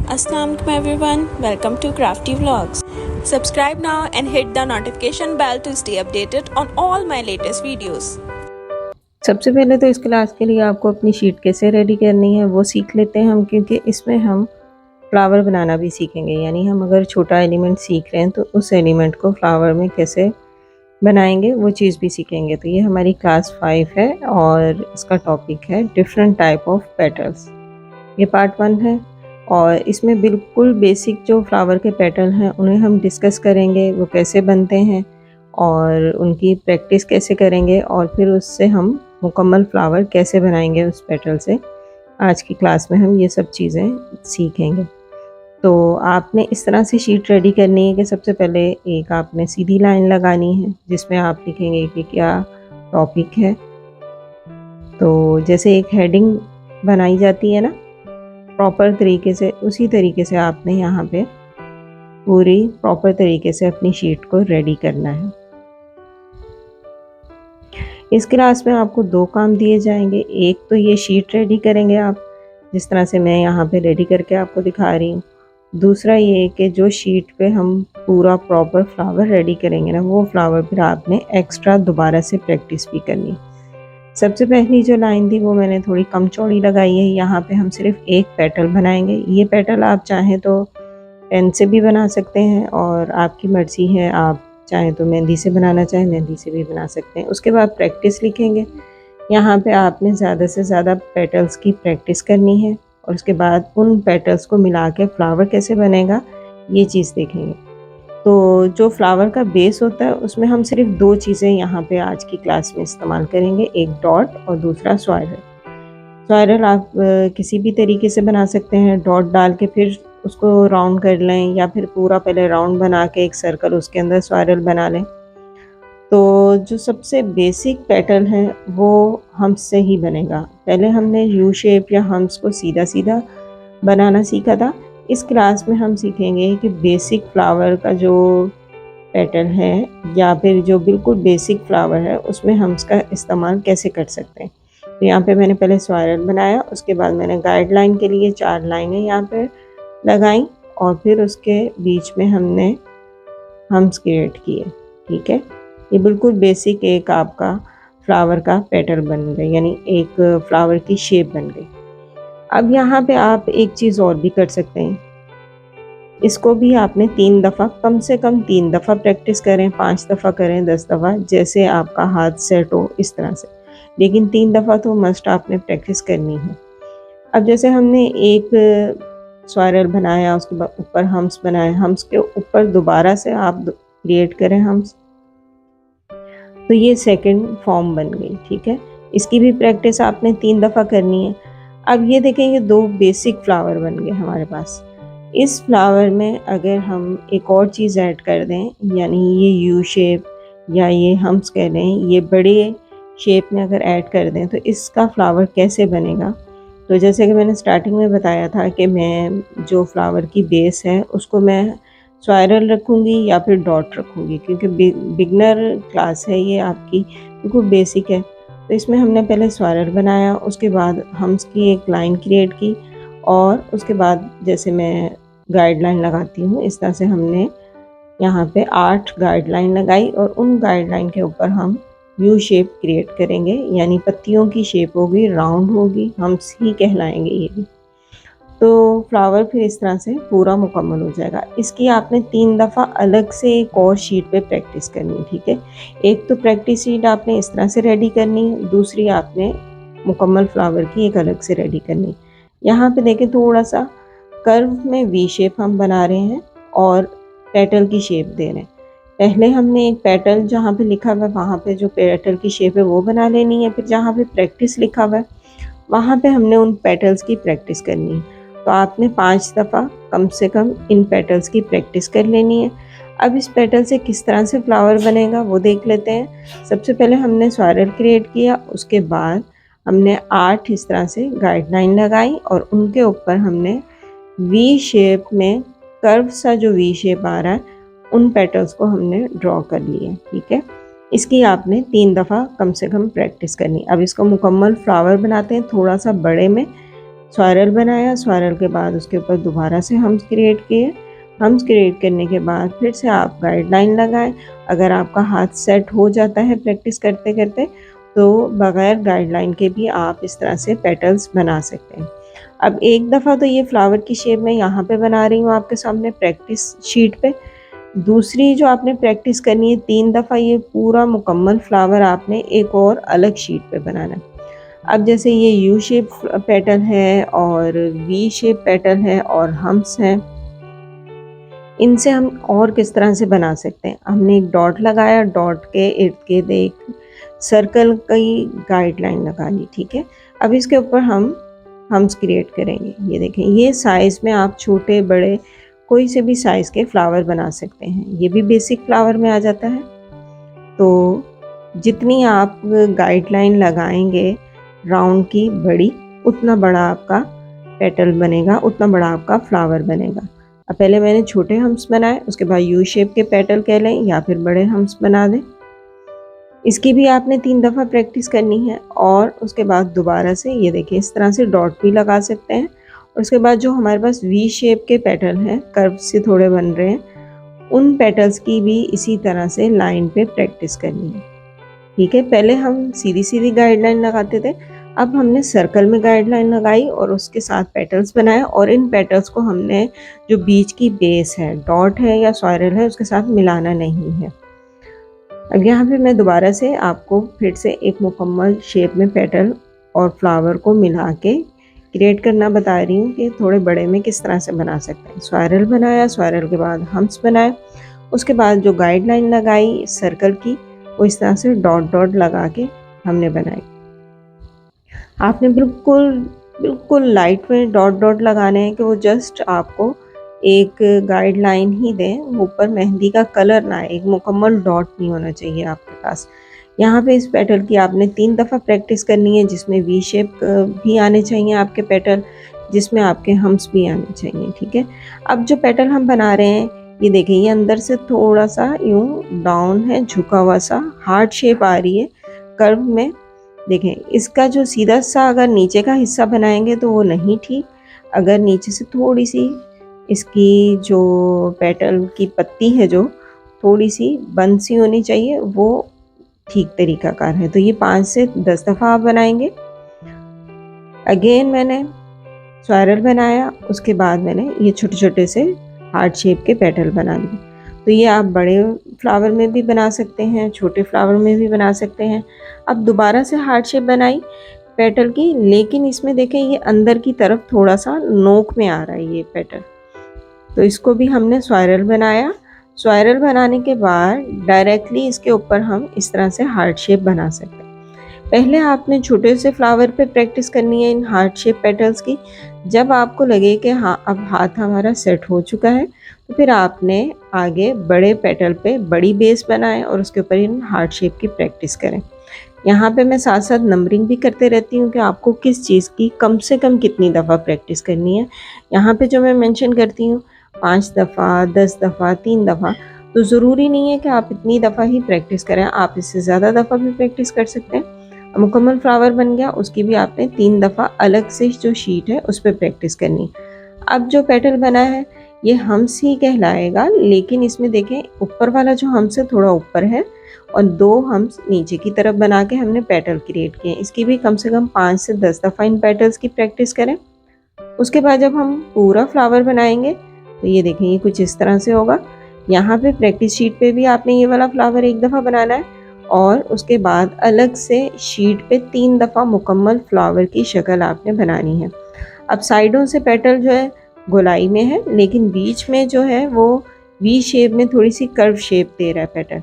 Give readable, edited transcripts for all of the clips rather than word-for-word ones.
Assalamualaikum everyone, welcome to Crafty Vlogs. Subscribe now and hit the notification bell to stay updated on all my latest videos. सबसे पहले तो इस class के लिए आपको अपनी शीट कैसे रेडी करनी है वो सीख लेते हैं हम, क्योंकि इसमें हम फ्लावर बनाना भी सीखेंगे। यानी हम अगर छोटा एलिमेंट सीख रहे हैं तो उस एलिमेंट को फ्लावर में कैसे बनाएंगे वो चीज़ भी सीखेंगे। तो ये हमारी क्लास 5 है और इसका टॉपिक है डिफरेंट टाइप ऑफ पेटल्स। ये पार्ट 1 है और इसमें बिल्कुल बेसिक जो फ्लावर के पेटल हैं उन्हें हम डिस्कस करेंगे, वो कैसे बनते हैं और उनकी प्रैक्टिस कैसे करेंगे और फिर उससे हम मुकम्मल फ्लावर कैसे बनाएंगे उस पेटल से। आज की क्लास में हम ये सब चीज़ें सीखेंगे। तो आपने इस तरह से शीट रेडी करनी है कि सबसे पहले एक आपने सीधी लाइन लगानी है जिसमें आप लिखेंगे कि क्या टॉपिक है। तो जैसे एक हेडिंग बनाई जाती है ना प्रॉपर तरीके से, उसी तरीके से आपने यहाँ पे पूरी प्रॉपर तरीके से अपनी शीट को रेडी करना है। इस क्लास में आपको 2 काम दिए जाएंगे। एक तो ये शीट रेडी करेंगे आप, जिस तरह से मैं यहाँ पे रेडी करके आपको दिखा रही हूँ। दूसरा ये कि जो शीट पे हम पूरा प्रॉपर फ्लावर रेडी करेंगे ना, वो फ्लावर फिर आपने एक्स्ट्रा दोबारा से प्रैक्टिस भी करनी। सबसे पहली जो लाइन थी वो मैंने थोड़ी कम चौड़ी लगाई है। यहाँ पे हम सिर्फ एक पेटल बनाएंगे। ये पेटल आप चाहें तो पेन से भी बना सकते हैं और आपकी मर्ज़ी है, आप चाहें तो मेहंदी से बनाना चाहें मेहंदी से भी बना सकते हैं। उसके बाद प्रैक्टिस लिखेंगे। यहाँ पे आपने ज़्यादा से ज़्यादा पेटल्स की प्रैक्टिस करनी है और उसके बाद उन पेटल्स को मिला के फ्लावर कैसे बनेगा ये चीज़ देखेंगे। तो जो फ्लावर का बेस होता है उसमें हम सिर्फ 2 चीज़ें यहाँ पे आज की क्लास में इस्तेमाल करेंगे, एक डॉट और दूसरा स्वाइरल। स्वाइरल आप किसी भी तरीके से बना सकते हैं। डॉट डाल के फिर उसको राउंड कर लें या फिर पूरा पहले राउंड बना के एक सर्कल उसके अंदर स्वाइरल बना लें। तो जो सबसे बेसिक पेटल है वो हम्स से ही बनेगा। पहले हमने यू शेप या हम्स को सीधा सीधा बनाना सीखा था। इस क्लास में हम सीखेंगे कि बेसिक फ्लावर का जो पेटल है या फिर जो बिल्कुल बेसिक फ्लावर है उसमें हम इसका इस्तेमाल कैसे कर सकते हैं। तो यहाँ पे मैंने पहले स्वाइरल बनाया, उसके बाद मैंने गाइडलाइन के लिए 4 लाइनें यहाँ पे लगाई और फिर उसके बीच में हमने हम्स क्रिएट किए। ठीक है, ये बिल्कुल बेसिक एक आपका फ्लावर का पेटल बन गया, यानी एक फ्लावर की शेप बन गई। अब यहाँ पे आप एक चीज़ और भी कर सकते हैं। इसको भी आपने 3 दफ़ा, कम से कम 3 दफ़ा प्रैक्टिस करें, 5 दफ़ा करें, 10 दफ़ा, जैसे आपका हाथ सेट हो इस तरह से, लेकिन 3 दफ़ा तो मस्ट आपने प्रैक्टिस करनी है। अब जैसे हमने एक स्वाइरल बनाया, उसके बाद ऊपर हम्स बनाए, हम्स के ऊपर दोबारा से आप क्रिएट करें हम्स, तो ये सेकंड फॉर्म बन गई। ठीक है, इसकी भी प्रैक्टिस आपने 3 दफ़ा करनी है। अब ये देखें, ये 2 बेसिक फ्लावर बन गए हमारे पास। इस फ्लावर में अगर हम एक और चीज़ ऐड कर दें, यानी ये यू शेप या ये हम्स कह लें, ये बड़े शेप में अगर ऐड कर दें तो इसका फ्लावर कैसे बनेगा। तो जैसे कि मैंने स्टार्टिंग में बताया था कि मैं जो फ्लावर की बेस है उसको मैं स्वाइरल रखूँगी या फिर डॉट रखूँगी, क्योंकि बिगनर क्लास है ये आपकी, बिल्कुल बेसिक है। तो इसमें हमने पहले स्वाइरल बनाया, उसके बाद हम्स की एक लाइन क्रिएट की और उसके बाद जैसे मैं गाइडलाइन लगाती हूँ इस तरह से हमने यहाँ पे 8 गाइडलाइन लगाई और उन गाइडलाइन के ऊपर हम यू शेप क्रिएट करेंगे, यानी पत्तियों की शेप होगी, राउंड होगी, हम्स ही कहलाएंगे ये भी। तो फ्लावर फिर इस तरह से पूरा मुकम्मल हो जाएगा। इसकी आपने 3 दफ़ा अलग से एक और शीट पे प्रैक्टिस करनी है। ठीक है, एक तो प्रैक्टिस शीट आपने इस तरह से रेडी करनी है, दूसरी आपने मुकम्मल फ्लावर की एक अलग से रेडी करनी है। यहाँ पे देखें, थोड़ा सा कर्व में वी शेप हम बना रहे हैं और पेटल की शेप दे रहे हैं। पहले हमने एक पेटल जहाँ पे लिखा हुआ है वहाँ पे जो पेटल की शेप है वो बना लेनी है, फिर जहाँ पे प्रैक्टिस लिखा हुआ है वहाँ पे हमने उन पेटल्स की प्रैक्टिस करनी है। तो आपने 5 दफ़ा कम से कम इन पेटल्स की प्रैक्टिस कर लेनी है। अब इस पेटल से किस तरह से फ्लावर बनेगा वो देख लेते हैं। सबसे पहले हमने स्वाइरल क्रिएट किया, उसके बाद हमने 8 इस तरह से गाइडलाइन लगाई और उनके ऊपर हमने वी शेप में कर्व सा जो वी शेप आ रहा है उन पेटल्स को हमने ड्रॉ कर लिया। ठीक है, इसकी आपने 3 दफ़ा कम से कम प्रैक्टिस करनी। अब इसको मुकम्मल फ्लावर बनाते हैं, थोड़ा सा बड़े में स्पाइरल बनाया, स्पाइरल के बाद उसके ऊपर दोबारा से हम्स क्रिएट किए। हम्स क्रिएट करने के बाद फिर से आप गाइडलाइन लगाएं। अगर आपका हाथ सेट हो जाता है प्रैक्टिस करते करते तो बगैर गाइडलाइन के भी आप इस तरह से पेटल्स बना सकते हैं। अब एक दफ़ा तो ये फ्लावर की शेप में यहाँ पे बना रही हूँ आपके सामने प्रैक्टिस शीट पे। दूसरी जो आपने प्रैक्टिस करनी है 3 दफ़ा ये पूरा मुकम्मल फ्लावर आपने एक और अलग शीट पे बनाना है। अब जैसे ये यू शेप पेटल है और वी शेप पेटल है और हम्स हैं, इनसे हम और किस तरह से बना सकते हैं। हमने एक डॉट लगाया, डॉट के इर्द गिर्द एक सर्कल की गाइडलाइन लगा ली, ठीक है। अब इसके ऊपर हम हम्स क्रिएट करेंगे। ये देखें, ये साइज़ में आप छोटे बड़े कोई से भी साइज़ के फ्लावर बना सकते हैं। ये भी बेसिक फ्लावर में आ जाता है। तो जितनी आप गाइडलाइन लगाएंगे राउंड की बड़ी, उतना बड़ा आपका पेटल बनेगा, उतना बड़ा आपका फ्लावर बनेगा। अब पहले मैंने छोटे हम्स बनाए, उसके बाद यू शेप के पेटल कह लें या फिर बड़े हम्स बना दें। इसकी भी आपने 3 दफ़ा प्रैक्टिस करनी है और उसके बाद दोबारा से ये देखिए इस तरह से डॉट भी लगा सकते हैं। और उसके बाद जो हमारे पास वी शेप के पेटल हैं, कर्व से थोड़े बन रहे हैं, उन पेटल्स की भी इसी तरह से लाइन पे प्रैक्टिस करनी है, ठीक है। पहले हम सीधी सीधी गाइडलाइन लगाते थे, अब हमने सर्कल में गाइडलाइन लगाई और उसके साथ पेटल्स बनाए और इन पेटल्स को हमने जो बीच की बेस है, डॉट है या स्पाइरल है, उसके साथ मिलाना नहीं है। अब यहाँ पे मैं दोबारा से आपको फिर से एक मुकम्मल शेप में पेटल और फ्लावर को मिला के क्रिएट करना बता रही हूँ कि थोड़े बड़े में किस तरह से बना सकते हैं। स्पाइरल बनाया, स्पाइरल के बाद हम्स बनाए, उसके बाद जो गाइडलाइन लगाई सर्कल की, वो इस तरह से डॉट डॉट लगा के हमने बनाई। आपने बिल्कुल बिल्कुल लाइट में डॉट डॉट लगाने हैं कि वो जस्ट आपको एक गाइडलाइन ही दें, ऊपर मेहंदी का कलर ना आए, एक मुकम्मल डॉट नहीं होना चाहिए आपके पास। यहाँ पे इस पेटल की आपने 3 दफ़ा प्रैक्टिस करनी है, जिसमें वी शेप भी आने चाहिए आपके पेटल, जिसमें आपके हम्स भी आने चाहिए, ठीक है। अब जो पेटल हम बना रहे हैं, ये देखें, ये अंदर से थोड़ा सा यूँ डाउन है, झुका हुआ सा हार्ट शेप आ रही है कर्व में। देखें, इसका जो सीधा सा अगर नीचे का हिस्सा बनाएंगे तो वो नहीं ठीक। अगर नीचे से थोड़ी सी इसकी जो पेटल की पत्ती है जो थोड़ी सी बंद सी होनी चाहिए, वो ठीक तरीकाकार है। तो ये 5 से 10 दफ़ा आप बनाएंगे। अगेन मैंने स्पाइरल बनाया, उसके बाद मैंने ये छोटे छोटे से हार्ट शेप के पेटल बना लिए। तो ये आप बड़े फ्लावर में भी बना सकते हैं, छोटे फ्लावर में भी बना सकते हैं। अब दोबारा से हार्ट शेप बनाई पेटल की, लेकिन इसमें देखें ये अंदर की तरफ थोड़ा सा नोक में आ रहा है ये पेटल, तो इसको भी हमने स्पाइरल बनाया। स्पाइरल बनाने के बाद डायरेक्टली इसके ऊपर हम इस तरह से हार्ट शेप बना सकते हैं। पहले आपने छोटे से फ्लावर पे प्रैक्टिस करनी है इन हार्ट शेप पेटल्स की। जब आपको लगे कि हाँ अब हाथ हमारा सेट हो चुका है, तो फिर आपने आगे बड़े पेटल पे बड़ी बेस बनाएं और उसके ऊपर इन हार्ट शेप की प्रैक्टिस करें। यहाँ पे मैं साथ साथ नंबरिंग भी करते रहती हूँ कि आपको किस चीज़ की कम से कम कितनी दफ़ा प्रैक्टिस करनी है। यहाँ पे जो मैं मेंशन करती हूँ 5 दफ़ा, 10 दफ़ा, 3 दफ़ा, तो ज़रूरी नहीं है कि आप इतनी दफ़ा ही प्रैक्टिस करें, आप इससे ज़्यादा दफ़ा भी प्रैक्टिस कर सकते हैं। मुकम्मल फ्लावर बन गया, उसकी भी आपने 3 दफ़ा अलग से जो शीट है उस पर प्रैक्टिस करनी। अब जो पेटल बना है ये हम्स ही कहलाएगा, लेकिन इसमें देखें ऊपर वाला जो हम्स है थोड़ा ऊपर है और 2 हम्स नीचे की तरफ बना के हमने पेटल क्रिएट किए। इसकी भी कम से कम 5 से 10 दफ़ा इन पेटल्स की प्रैक्टिस करें। उसके बाद जब हम पूरा फ्लावर बनाएंगे तो ये देखें ये कुछ इस तरह से होगा। यहाँ पे प्रैक्टिस शीट पे भी आपने ये वाला फ्लावर एक दफ़ा बनाना है और उसके बाद अलग से शीट पे 3 दफ़ा मुकम्मल फ्लावर की शक्ल आपने बनानी है। अब साइडों से पेटल जो है गोलाई में है, लेकिन बीच में जो है वो वी शेप में थोड़ी सी कर्व शेप दे रहा है पेटल।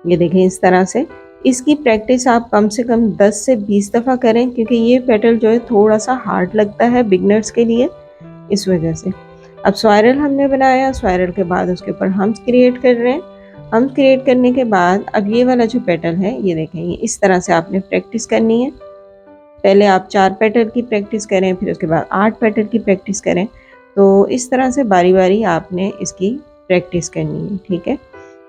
ये देखें इस तरह से। इसकी प्रैक्टिस आप कम से कम 10 से 20 दफ़ा करें, क्योंकि ये पेटल जो है थोड़ा सा हार्ड लगता है बिगनर्स के लिए, इस वजह से। अब स्पाइरल हमने बनाया, स्पाइरल के बाद उसके ऊपर हम्स क्रिएट कर रहे हैं। हम्स क्रिएट करने के बाद अब ये वाला जो पेटल है ये देखें, ये इस तरह से आपने प्रैक्टिस करनी है। पहले आप 4 पेटल की प्रैक्टिस करें, फिर उसके बाद 8 पेटल की प्रैक्टिस करें। तो इस तरह से बारी बारी आपने इसकी प्रैक्टिस करनी है, ठीक है।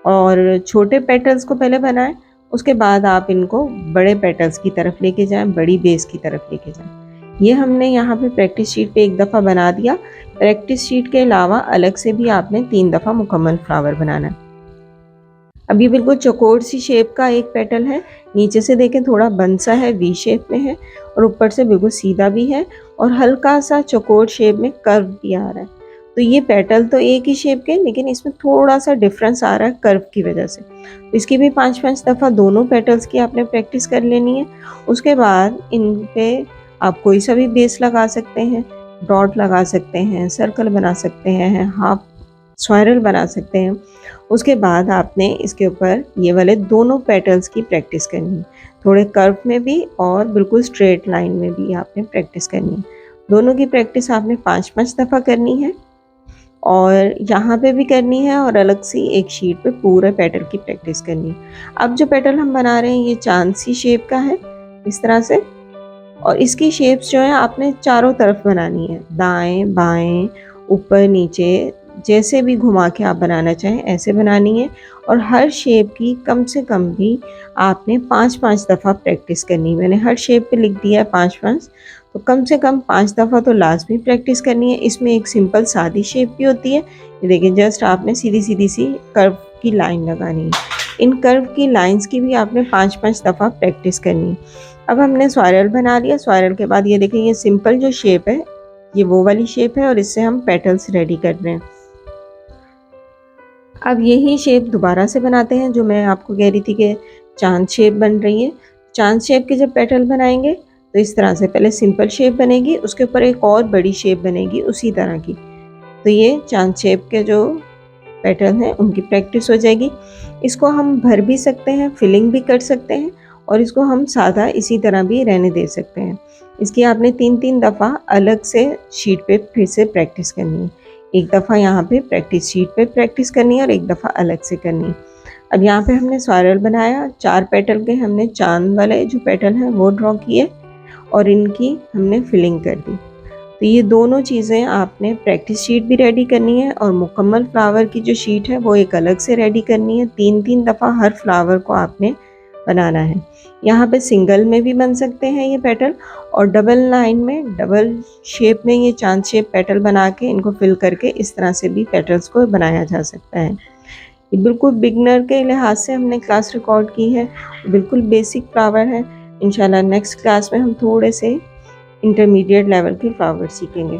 और छोटे पेटल्स को पहले बनाएं, उसके बाद आप इनको बड़े पेटल्स की तरफ लेके जाएं, बड़ी बेस की तरफ लेके जाएं। ये हमने यहाँ पे प्रैक्टिस शीट पे एक दफ़ा बना दिया। प्रैक्टिस शीट के अलावा अलग से भी आपने 3 दफ़ा मुकम्मल फ्लावर बनाना है। अब ये बिल्कुल चौकोर सी शेप का एक पेटल है। नीचे से देखें थोड़ा बंद सा है, वी शेप में है, और ऊपर से बिल्कुल सीधा भी है और हल्का सा चौकोर शेप में कर्व भी आ रहा है। तो ये पेटल तो एक ही शेप के, लेकिन इसमें थोड़ा सा डिफरेंस आ रहा है कर्व की वजह से। तो इसकी भी 5-5 दफ़ा दोनों पेटल्स की आपने प्रैक्टिस कर लेनी है। उसके बाद इन पे आप कोई सा भी बेस लगा सकते हैं, डॉट लगा सकते हैं, सर्कल बना सकते हैं, हाफ स्पाइरल बना सकते हैं। उसके बाद आपने इसके ऊपर ये वाले दोनों पेटल्स की प्रैक्टिस करनी है, थोड़े कर्व में भी और बिल्कुल स्ट्रेट लाइन में भी आपने प्रैक्टिस करनी है। दोनों की प्रैक्टिस आपने 5-5 दफ़ा करनी है और यहाँ पे भी करनी है और अलग सी एक शीट पे पूरे पेटल की प्रैक्टिस करनी है। अब जो पेटल हम बना रहे हैं ये चांद सी शेप का है, इस तरह से, और इसकी शेप्स जो है आपने चारों तरफ बनानी है, दाएं बाएं ऊपर नीचे, जैसे भी घुमा के आप बनाना चाहें ऐसे बनानी है। और हर शेप की कम से कम भी आपने 5-5 दफ़ा प्रैक्टिस करनी है। मैंने हर शेप पे लिख दिया है 5-5, तो कम से कम 5 दफ़ा तो लाजमी प्रैक्टिस करनी है। इसमें एक सिंपल सादी शेप भी होती है, ये देखिए जस्ट आपने सीधी सीधी सी कर्व की लाइन लगानी है। इन कर्व की लाइंस की भी आपने 5-5 दफ़ा प्रैक्टिस करनी है। अब हमने स्पाइरल बना लिया। स्पाइरल के बाद ये देखें ये सिंपल जो शेप है ये वो वाली शेप है और इससे हम पेटल्स रेडी कर रहे हैं। अब यही शेप दोबारा से बनाते हैं जो मैं आपको कह रही थी कि चांद शेप बन रही है। चांद शेप के जब पेटल बनाएंगे तो इस तरह से पहले सिंपल शेप बनेगी, उसके ऊपर एक और बड़ी शेप बनेगी उसी तरह की। तो ये चांद शेप के जो पेटल हैं उनकी प्रैक्टिस हो जाएगी। इसको हम भर भी सकते हैं, फिलिंग भी कर सकते हैं और इसको हम सादा इसी तरह भी रहने दे सकते हैं। इसकी आपने 3-3 दफ़ा अलग से शीट पे फिर से प्रैक्टिस करनी है। एक दफ़ा यहाँ पे प्रैक्टिस शीट पे प्रैक्टिस करनी है और एक दफ़ा अलग से करनी है। अब यहाँ पे हमने स्पाइरल बनाया, 4 पेटल के हमने चांद वाले जो पेटल हैं वो ड्रॉ किए और इनकी हमने फिलिंग कर दी। तो ये दोनों चीज़ें आपने प्रैक्टिस शीट भी रेडी करनी है और मुकम्मल फ्लावर की जो शीट है वो एक अलग से रेडी करनी है। 3-3 दफ़ा हर फ्लावर को आपने बनाना है। यहाँ पे सिंगल में भी बन सकते हैं ये पेटल और डबल लाइन में, डबल शेप में ये चांद शेप पेटल बना के इनको फिल करके इस तरह से भी पेटल्स को बनाया जा सकता है। ये बिल्कुल बिगनर के लिहाज से हमने क्लास रिकॉर्ड की है, बिल्कुल बेसिक फ्लावर है। इंशाल्लाह नेक्स्ट क्लास में हम थोड़े से इंटरमीडिएट लेवल के फ्लावर सीखेंगे।